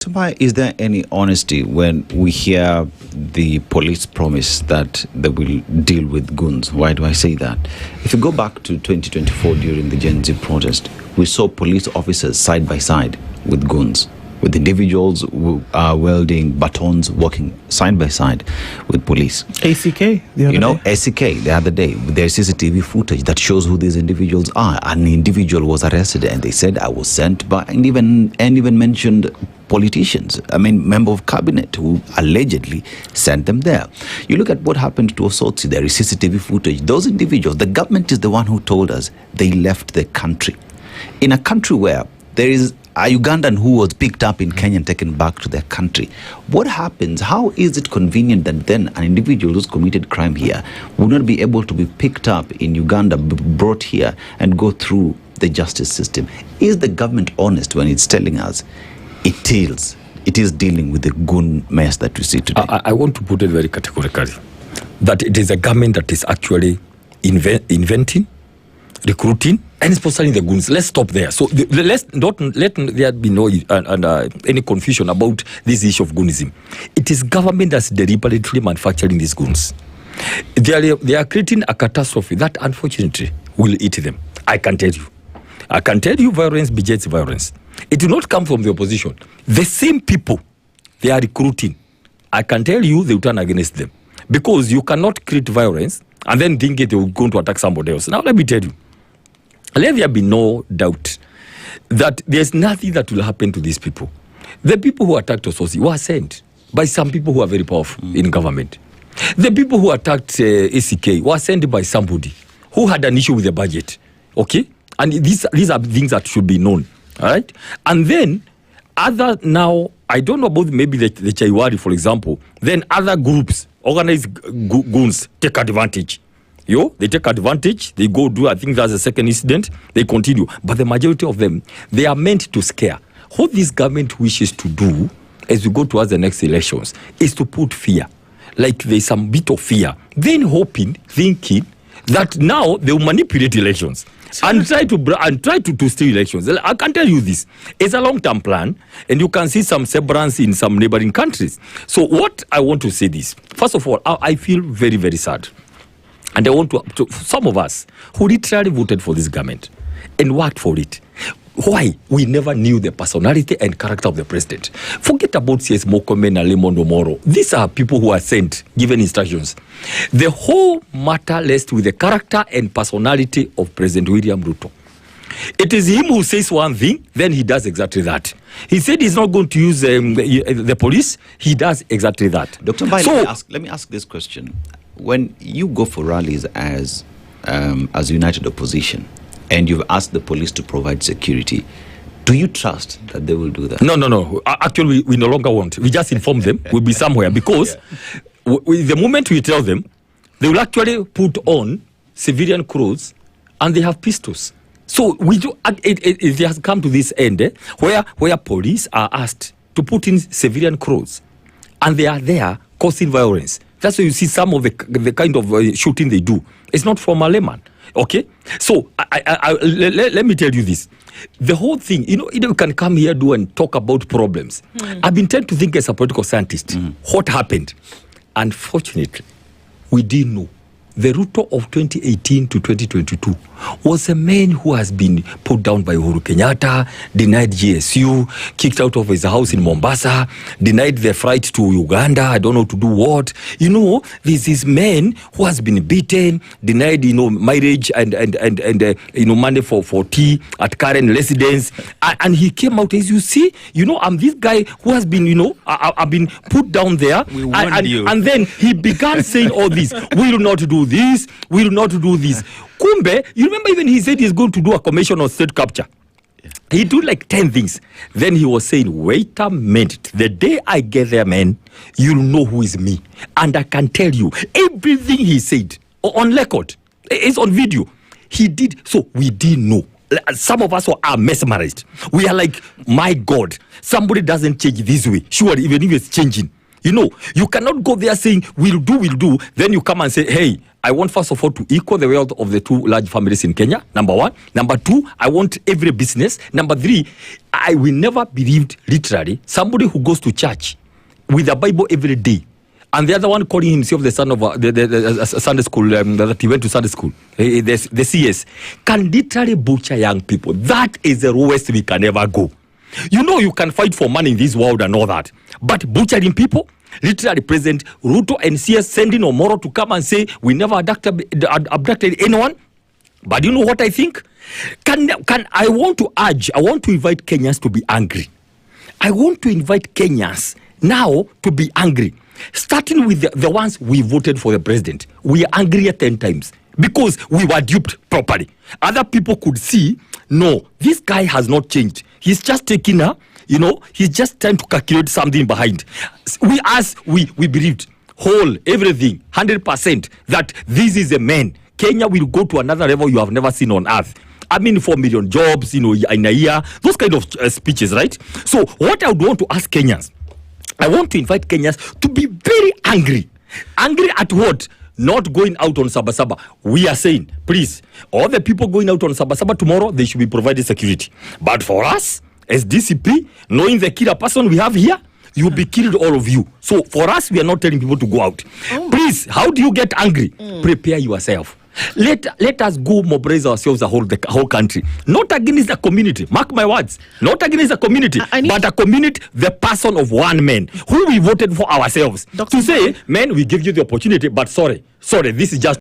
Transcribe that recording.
Dr. Mbae, is there any honesty when we hear the police promise that they will deal with goons? Why do I say that? If you go back to 2024 during the Gen Z protest, we saw police officers side by side with goons, with individuals who are wielding batons, walking side by side with police. ACK, the other day. ACK the other day. There's CCTV footage that shows who these individuals are. An individual was arrested, and they said, I was sent by, and even mentioned politicians, member of cabinet who allegedly sent them there. You look at what happened to Osotsi, there is CCTV footage. Those individuals, the government is the one who told us they left the country. In a country where there is a Ugandan who was picked up in Kenya and taken back to their country. What happens? How is it convenient that then an individual who's committed crime here would not be able to be picked up in Uganda, brought here, and go through the justice system? Is the government honest when it's telling us it is dealing with the goon mess that we see today? I want to put it very categorically that it is a government that is actually inventing, recruiting, and sponsoring the goons. Let's stop there. So let's not let there be no any confusion about this issue of goonism. It is government that's deliberately manufacturing these goons. They are creating a catastrophe that unfortunately will eat them. I can tell you violence begets violence. It will not come from the opposition. The same people they are recruiting, I can tell you they will turn against them. Because you cannot create violence and then think they will go to attack somebody else. Now let me tell you, let there be no doubt that there's nothing that will happen to these people. The people who attacked Ososi were sent by some people who are very powerful in government. The people who attacked ACK were sent by somebody who had an issue with the budget. Okay? And these are things that should be known. All right? And then, now, I don't know about maybe the Chaiwari, for example, then other groups, organized goons, take advantage. They take advantage, they go do, I think that's the second incident, they continue. But the majority of them, they are meant to scare. What this government wishes to do as we go towards the next elections is to put fear. Like there's some bit of fear. Then thinking that now they will manipulate elections and try to steal elections. I can tell you this. It's a long-term plan, and you can see some semblance in some neighboring countries. So what I want to say this. First of all, I feel very, very sad. And I want to some of us who literally voted for this government and worked for it. Why? We never knew the personality and character of the president. Forget about C.S. Mokomen and Lemon Omoro. These are people who are sent, given instructions. The whole matter rests with the character and personality of President William Ruto. It is him who says one thing, then he does exactly that. He said he's not going to use the police. He does exactly that. Dr. Mbae, let me ask this question. When you go for rallies as united opposition and you've asked the police to provide security, do you trust that they will do that? No. Actually, we no longer want. We just inform them we'll be somewhere because the moment we tell them, they will actually put on civilian clothes and they have pistols. So we do. It has come to this end where police are asked to put in civilian clothes and they are there causing violence. That's why you see some of the kind of shooting they do. It's not from a layman. Okay? So, let me tell you this. The whole thing, you can come here, and talk about problems. I've been trying to think as a political scientist, what happened? Unfortunately, we didn't know. The Ruto of 2018 to 2022 was a man who has been put down by Uhuru Kenyatta, denied GSU, kicked out of his house in Mombasa, denied the flight to Uganda, I don't know to do what. This is man who has been beaten, denied, marriage and money for tea at current residence. And he came out, as you see, I'm this guy who has been, I've been put down there. And then he began saying all this. We will not do this, we will not do this. Kumbe, you remember even he said he's going to do a commission on state capture. He did like 10 things. Then he was saying, wait a minute. The day I get there, man, you'll know who is me. And I can tell you, everything he said, on record, it's on video. He did. So we didn't know. Some of us are mesmerized. We are like, my God, somebody doesn't change this way. Sure, even if it's changing. You cannot go there saying, we'll do. Then you come and say, hey, I want first of all to equal the wealth of the two large families in Kenya, number one. Number two, I want every business. Number three, I will never believe literally somebody who goes to church with a Bible every day, and the other one calling himself the son of the Sunday school, that he went to Sunday school, the CS, can literally butcher young people. That is the lowest we can ever go. You know, you can fight for money in this world and all that, but butchering people, literally President Ruto and CS sending Omoro to come and say we never abducted anyone. But you know what I think? I want to invite Kenyans to be angry. I want to invite Kenyans now to be angry, starting with the ones we voted for the president. We are angry 10 times because we were duped properly. Other people could see, no, this guy has not changed. He's just taking he's just trying to calculate something behind. We believed everything, 100%, that this is a man. Kenya will go to another level you have never seen on earth. I mean, 4 million jobs, in a year, those kind of speeches, right? So what I would want to ask Kenyans, I want to invite Kenyans to be very angry. Angry at what? Not going out on Sabasaba. We are saying, please, all the people going out on Sabasaba tomorrow, they should be provided security. But for us, as DCP, knowing the killer person we have here, you will be killed, all of you. So for us, we are not telling people to go out. Please, how do you get angry? Prepare yourself. Let us go mobilize ourselves, the whole country. Not against the community. Mark my words. Not against the community, but a community, the person of one man who we voted for ourselves. To say, man, we give you the opportunity, but sorry, this is just